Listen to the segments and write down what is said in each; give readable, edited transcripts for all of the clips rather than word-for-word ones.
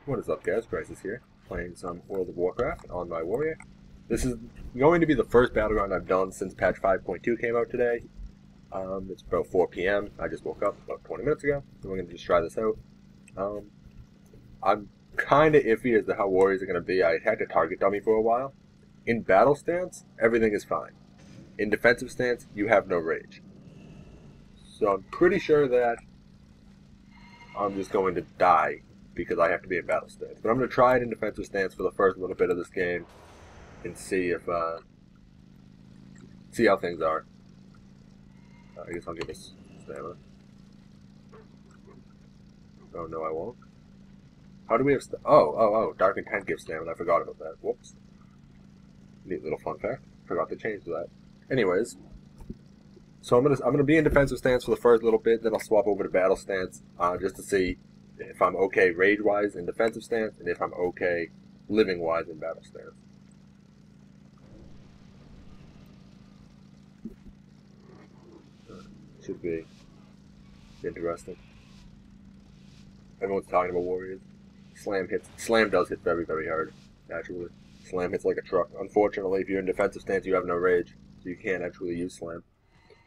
What is up, guys? Crisis here, playing some World of Warcraft on my warrior. This is going to be the first battleground I've done since patch 5.2 came out today. It's about 4 p.m. I just woke up about 20 minutes ago, so we're going to just try this out. I'm kind of iffy as to how warriors are going to be. I had to target dummy for a while. In battle stance, everything is fine. In defensive stance, you have no rage. So I'm pretty sure that I'm just going to die because I have to be in battle stance. But I'm going to try it in defensive stance for the first little bit of this game and see if see how things are. I guess I'll give this stamina. Oh no, I won't. How do we have Dark Intent gives stamina. I forgot about that. Whoops. Neat little fun fact. Forgot to change that. Anyways, so I'm gonna be in defensive stance for the first little bit, then I'll swap over to battle stance just to see if I'm okay rage-wise in defensive stance, and if I'm okay living-wise in battle stance. Should be interesting. Everyone's talking about warriors. Slam does hit very, very hard, naturally. Slam hits like a truck. Unfortunately, if you're in defensive stance, you have no rage, so you can't actually use slam.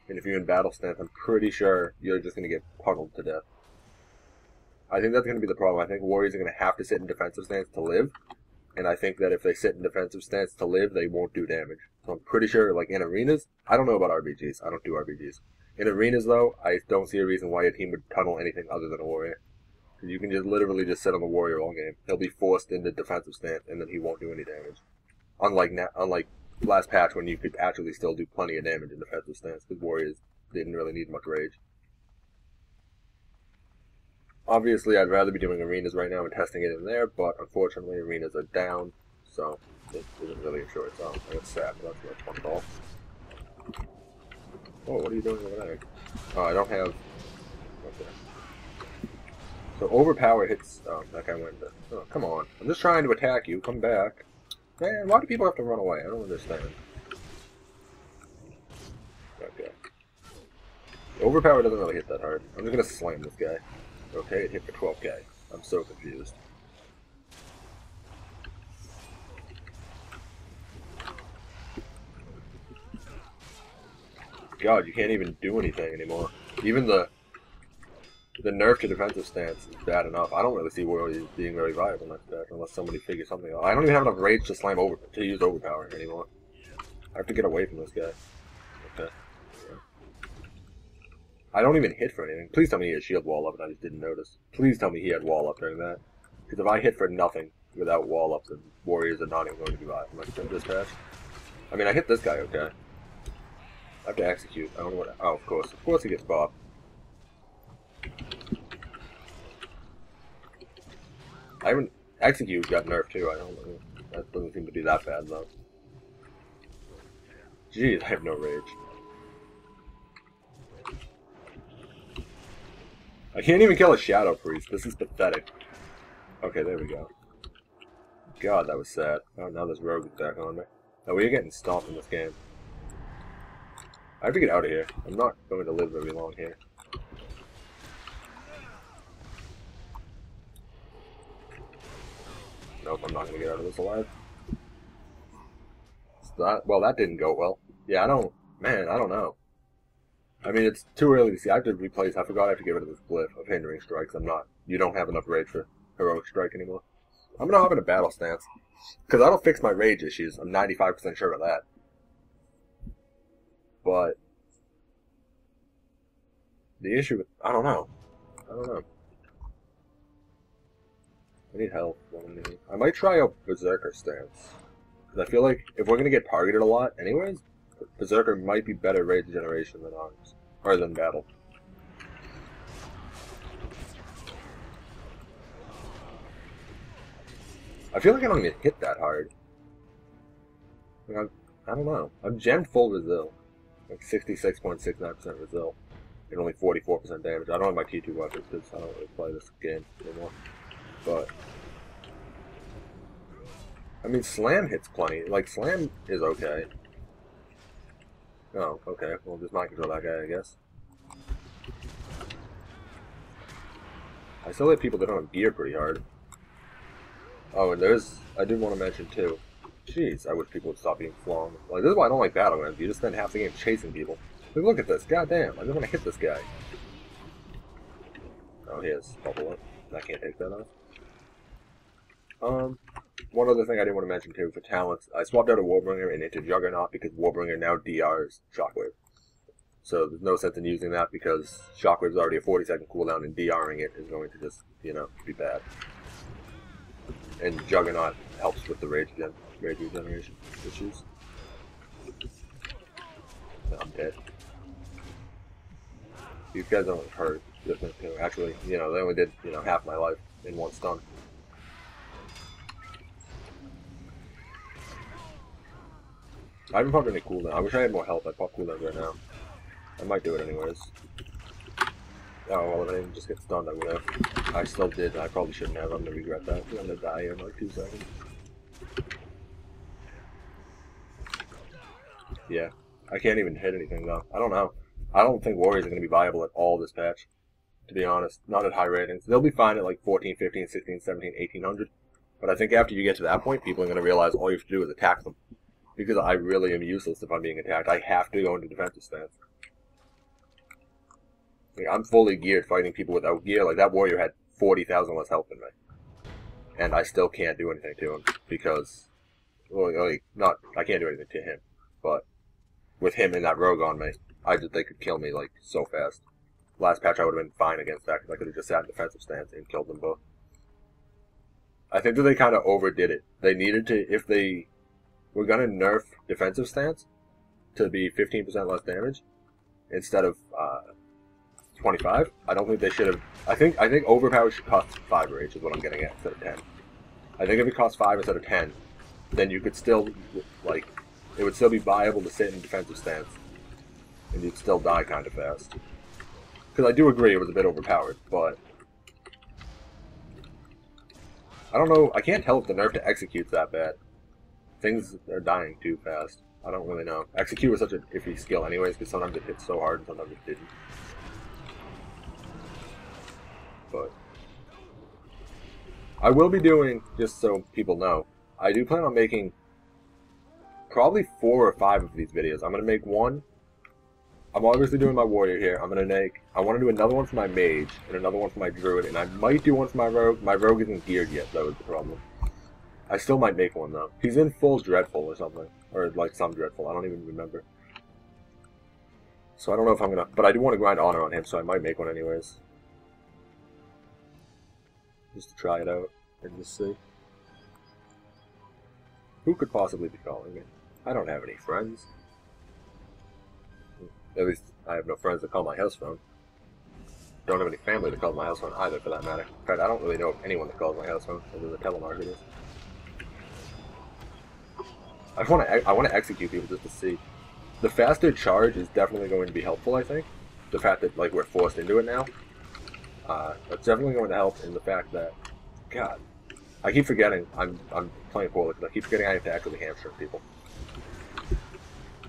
And if you're in battle stance, I'm pretty sure you're just going to get pummeled to death. I think that's going to be the problem. I think warriors are going to have to sit in defensive stance to live. And I think that if they sit in defensive stance to live, they won't do damage. So I'm pretty sure, like in arenas, I don't know about RBGs. I don't do RBGs. In arenas, though, I don't see a reason why a team would tunnel anything other than a warrior. Because you can just literally just sit on the warrior all game. He'll be forced into defensive stance, and then he won't do any damage. Unlike last patch when you could actually still do plenty of damage in defensive stance, because warriors didn't really need much rage. Obviously, I'd rather be doing arenas right now and testing it in there, but unfortunately, arenas are down, so it isn't really a short zone. I got sad, but that's a fun call. Oh, what are you doing over there? Oh, I don't have... Okay. So, Overpower hits... Oh, that guy went... Oh, come on. I'm just trying to attack you. Come back. Man, why do people have to run away? I don't understand. Okay. Overpower doesn't really hit that hard. I'm just gonna slam this guy. Okay, it hit for 12k. I'm so confused. God, you can't even do anything anymore. Even the nerf to defensive stance is bad enough. I don't really see warriors being very viable next patch unless somebody figures something out. I don't even have enough rage to use overpower anymore. I have to get away from this guy. Okay. Yeah. I don't even hit for anything. Please tell me he had shield wall up and I just didn't notice. Please tell me he had wall up during that. Because if I hit for nothing without wall up, then warriors are not even going to be viable next this patch. I mean, I hit this guy okay. I have to execute. I don't know what... Oh, of course. Of course he gets bopped. I haven't... Execute got nerfed too. I don't know. That doesn't seem to be that bad, though. Jeez, I have no rage. I can't even kill a Shadow Priest. This is pathetic. Okay, there we go. God, that was sad. Oh, now this rogue is back on me. Oh, we're getting stomped in this game. I have to get out of here. I'm not going to live very long here. Nope, I'm not going to get out of this alive. Well, that didn't go well. Yeah, I don't know. I mean, it's too early to see. I have to replace. I forgot I have to get rid of this glyph of hindering strikes. You don't have enough rage for heroic strike anymore. I'm going to hop in a battle stance. Because that'll fix my rage issues. I'm 95% sure of that. But the issue with... I don't know. I need help. I might try a Berserker stance. Because I feel like if we're going to get targeted a lot anyways, Berserker might be better rage generation than arms. Or than battle. I feel like I don't even hit that hard. Like I don't know. I'm gemmed full Resil. Like 66.69% Resil. And only 44% damage. I don't have my T2 weapons because I don't really play this game anymore. But I mean, Slam hits plenty. Like, Slam is okay. Oh, okay. We'll just mind control that guy, I guess. I still hit people that don't have gear pretty hard. Oh, and I did want to mention too. Jeez, I wish people would stop being flung. Like, this is why I don't like Battlegrounds. You just spend half the game chasing people. Like, look at this. Goddamn, I just want to hit this guy. Oh, he has bubble up. I can't take that off. One other thing I did want to mention too, for talents, I swapped out a Warbringer and into Juggernaut because Warbringer now DRs Shockwave. So there's no sense in using that because Shockwave's already a 40-second cooldown and DRing it is going to just, be bad. And Juggernaut helps with the rage regeneration issues. I'm dead. These guys don't hurt. Actually, they only did, half my life in one stun. I haven't popped any cooldown. I wish I had more health. I'd pop cooldowns right now. I might do it anyways. Oh, well, if I didn't just get stunned, I would have. I still did. I probably shouldn't have. I'm going to regret that. I'm going to die in like 2 seconds. Yeah. I can't even hit anything, though. I don't know. I don't think Warriors are going to be viable at all this patch. To be honest. Not at high ratings. They'll be fine at like 14, 15, 16, 17, 1800. But I think after you get to that point, people are going to realize all you have to do is attack them. Because I really am useless if I'm being attacked. I have to go into defensive stance. Like, I'm fully geared fighting people without gear. Like, that warrior had 40,000 less health than me. And I still can't do anything to him. Because, well, I can't do anything to him. But with him and that rogue on me, they could kill me, like, so fast. Last patch I would have been fine against that, because I could have just sat in defensive stance and killed them both. I think that they kind of overdid it. They needed to, if they were going to nerf defensive stance to be 15% less damage instead of 25. I don't think they should have. I think Overpower should cost 5 rage is what I'm getting at instead of 10. I think if it cost 5 instead of 10, then you could still, like, it would still be viable to sit in defensive stance, and you'd still die kind of fast. Because I do agree it was a bit overpowered, but I don't know. I can't tell if the nerf to execute's that bad. Things are dying too fast. I don't really know. Execute was such an iffy skill anyways, because sometimes it hits so hard and sometimes it didn't. But I will be doing, just so people know, I do plan on making probably 4 or 5 of these videos. I'm going to make one. I'm obviously doing my warrior here. I want to do another one for my mage and another one for my druid, and I might do one for my rogue. My rogue isn't geared yet, though, is the problem. I still might make one, though. He's in full dreadful or something. Or, like, some dreadful. I don't even remember. So I don't know if I'm going to... But I do want to grind honor on him, so I might make one anyways. Just to try it out and just see. Who could possibly be calling me? I don't have any friends. At least, I have no friends that call my house phone. Don't have any family that calls my house phone either, for that matter. In fact, I don't really know of anyone that calls my house phone, other than telemarketers. I want to execute people just to see. The faster charge is definitely going to be helpful, I think. The fact that, like, we're forced into it now. That's definitely going to help in the fact that, God, I keep forgetting I'm playing poorly, because I keep forgetting I have to actually hamstring people.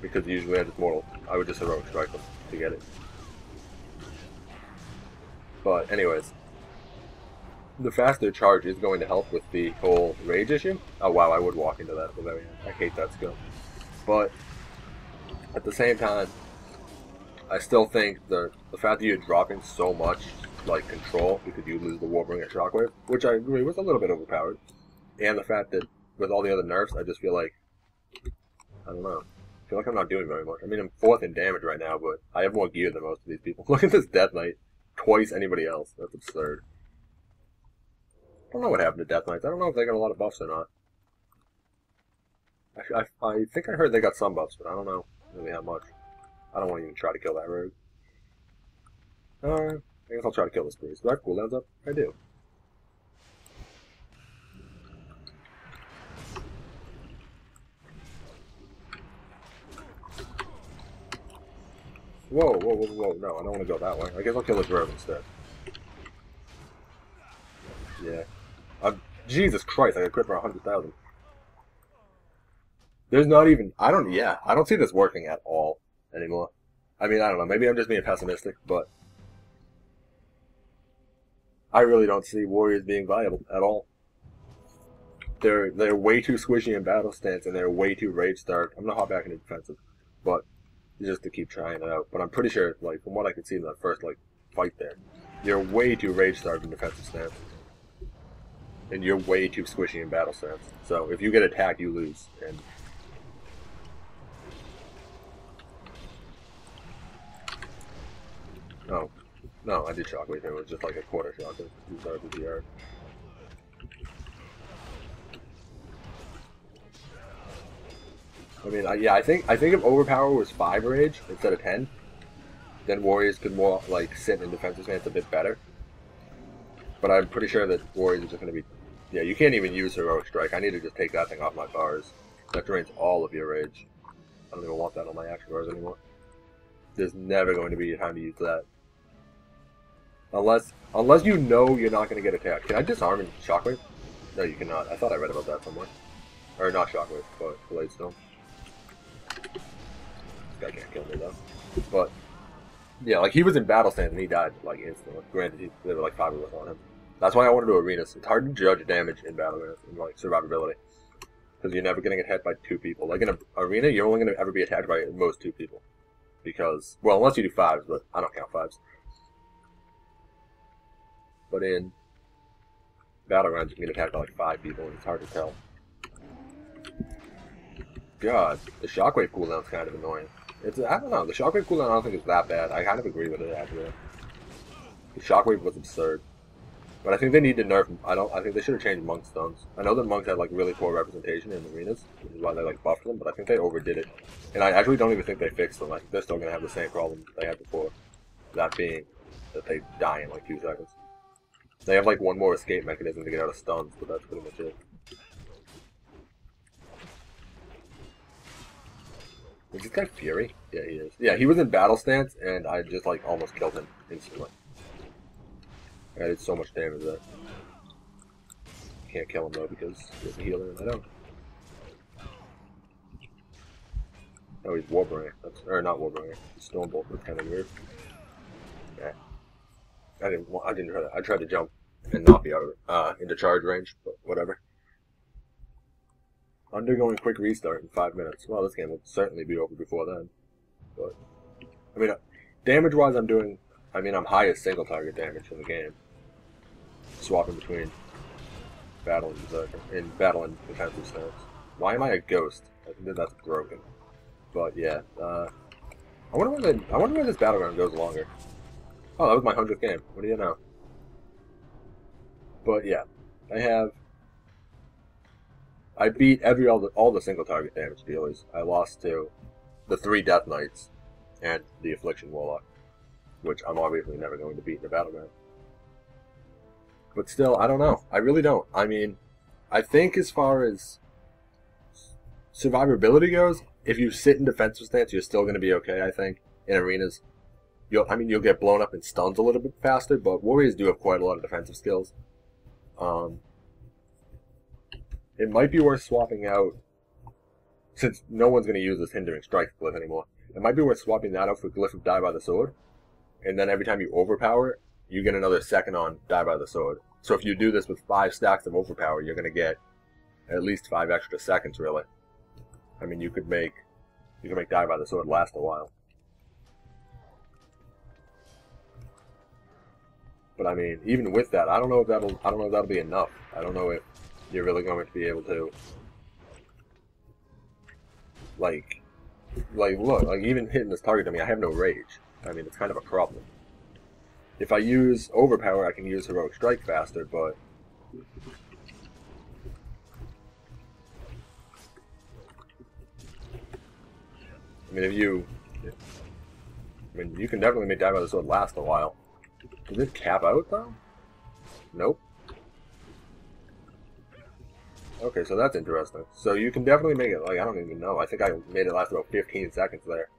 Because usually I would just heroic strike them to get it. But anyways, the faster charge is going to help with the whole rage issue. Oh wow, I would walk into that at the very end. I hate that skill. But at the same time, I still think the fact that you're dropping so much, like, control because you lose the Warbringer Shockwave, which I agree was a little bit overpowered, and the fact that with all the other nerfs, I just feel like, I don't know, I feel like I'm not doing very much. I mean, I'm 4th in damage right now, but I have more gear than most of these people. Look at this Death Knight. Twice anybody else. That's absurd. I don't know what happened to Death Knights. I don't know if they got a lot of buffs or not. I think I heard they got some buffs, but I don't know really how much. I don't want to even try to kill that rogue. Alright, I guess I'll try to kill this priest. Do I have cooldowns up? I do. Whoa, whoa, whoa, whoa, no, I don't want to go that way. I guess I'll kill this rogue instead. Yeah. Jesus Christ, I got crit for 100,000. There's not even, I don't see this working at all anymore. I mean, I don't know, maybe I'm just being pessimistic, but I really don't see warriors being viable at all. they're way too squishy in battle stance, and they're way too rage starved. I'm gonna hop back into defensive, but just to keep trying it out. But I'm pretty sure, like from what I could see in that first like fight there, you're way too rage starved in defensive stance, and you're way too squishy in battle stance. So if you get attacked, you lose. And oh, no, I did shockwave. It was just like a quarter shockwave. Use RPGR. I mean, yeah, I think if Overpower was 5 rage instead of 10, then Warriors could more like sit in defensive stance a bit better. But I'm pretty sure that Warriors are just going to be, yeah, you can't even use Heroic Strike. I need to just take that thing off my bars. That drains all of your rage. I don't even want that on my action bars anymore. There's never going to be a time to use that. Unless you know you're not going to get attacked. Can I disarm and Shockwave? No, you cannot. I thought I read about that somewhere. Or not Shockwave, but Blade Stone. This guy can't kill me though. But yeah, like he was in battle stance and he died like instantly. Granted, there were like 5 of us on him. That's why I want to do arenas. It's hard to judge damage in battle arenas and like survivability, because you're never going to get hit by 2 people. Like in an arena, you're only going to ever be attacked by at most 2 people. Because, well, unless you do 5s, but I don't count 5s. But in battlegrounds, you can get attacked by like 5 people, and it's hard to tell. God, the shockwave cooldown's kind of annoying. I don't know, the shockwave cooldown I don't think is that bad. I kind of agree with it, actually. The shockwave was absurd. But I think they need to nerf, I think they should have changed Monk Stones. I know that Monks had like really poor representation in arenas, which is why they like buffed them, but I think they overdid it. And I actually don't even think they fixed them. Like, they're still going to have the same problem they had before. That being that they die in like 2 seconds. They have like 1 more escape mechanism to get out of stuns, but that's pretty much it. Is this guy Fury? Yeah, he is. Yeah, he was in battle stance, and I just like almost killed him instantly. I did so much damage there. Can't kill him though because he's a healer and I don't. Oh, he's Warbringer. Or not Warbringer. He's Stormbolt. That's kind of weird. Yeah. I didn't try that. I tried to jump and not be out into charge range, but whatever. Undergoing quick restart in 5 minutes. Well, this game will certainly be over before then. But I mean, damage-wise, I'm highest single target damage in the game. Swapping between battle and berserker, battle and defensive stance. Why am I a ghost? I think that that's broken. But yeah, I wonder where this battleground goes longer. Oh, that was my 100th game. What do you know? But yeah, I beat all the single target damage dealers. I lost to the 3 Death Knights and the Affliction Warlock, which I'm obviously never going to beat in a battleground. But still, I don't know. I really don't. I mean, I think as far as survivability goes, if you sit in defensive stance, you're still going to be okay, I think, in arenas. You'll get blown up in stuns a little bit faster, but Warriors do have quite a lot of defensive skills. It might be worth swapping out, since no one's going to use this Hindering Strike glyph anymore, it might be worth swapping that out for Glyph of Die by the Sword, and then every time you overpower, you get another second on Die by the Sword. So if you do this with 5 stacks of Overpower, you're going to get at least 5 extra seconds, really. I mean, you can make Die by the Sword last a while. But I mean, even with that, I don't know if that'll be enough. I don't know if you're really going to be able to like look, like even hitting this target to me, I have no rage. I mean, it's kind of a problem. If I use Overpower, I can use Heroic Strike faster, but I mean, you can definitely make Die by the Sword last a while. Does it cap out though? Nope. Okay, so that's interesting. So you can definitely make it, like, I don't even know. I think I made it last about 15 seconds there.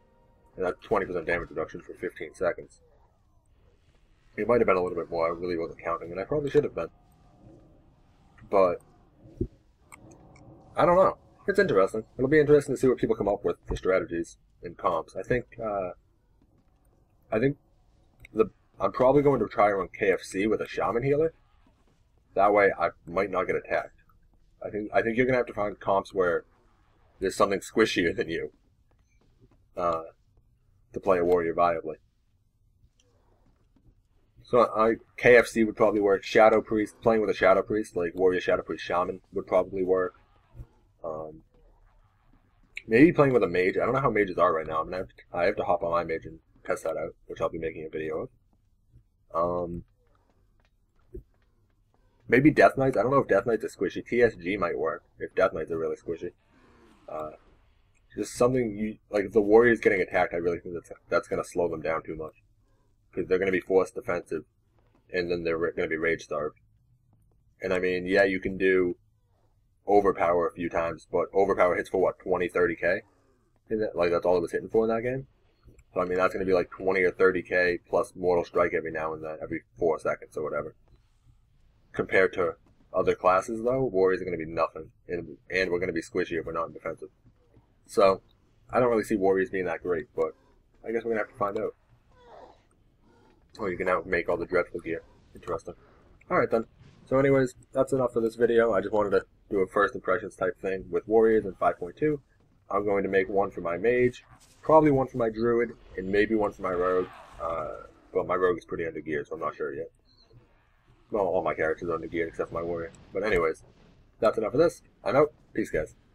And that's 20% damage reduction for 15 seconds. It might have been a little bit more. I really wasn't counting, and I probably should have been. But I don't know. It's interesting. It'll be interesting to see what people come up with for strategies and comps. I think I'm probably going to try run KFC with a Shaman Healer. That way I might not get attacked. I think you're gonna have to find comps where there's something squishier than you to play a warrior viably. So KFC would probably work. Shadow Priest, playing with a Shadow Priest, like Warrior Shadow Priest Shaman, would probably work. Maybe playing with a mage. I don't know how mages are right now. I have to hop on my mage and test that out, which I'll be making a video of. Maybe Death Knights. I don't know if Death Knights are squishy. TSG might work if Death Knights are really squishy. Just something you like. If the warrior's getting attacked, I really think that's going to slow them down too much because they're going to be forced defensive, and then they're going to be rage starved. And I mean, yeah, you can do Overpower a few times, but Overpower hits for what, 20, 30k? Like that's all it was hitting for in that game. So I mean, that's going to be like 20 or 30k plus Mortal Strike every now and then, every 4 seconds or whatever. Compared to other classes, though, warriors are going to be nothing, and we're going to be squishy if we're not in defensive. So I don't really see warriors being that great, but I guess we're going to have to find out. Oh, you can now make all the dreadful gear. Interesting. Alright then. So anyways, that's enough for this video. I just wanted to do a first impressions type thing with warriors in 5.2. I'm going to make one for my mage, probably one for my druid, and maybe one for my rogue. But my rogue is pretty under gear, so I'm not sure yet. Well, all my characters are under gear except for my warrior. But anyways, that's enough of this. I'm out. Peace, guys.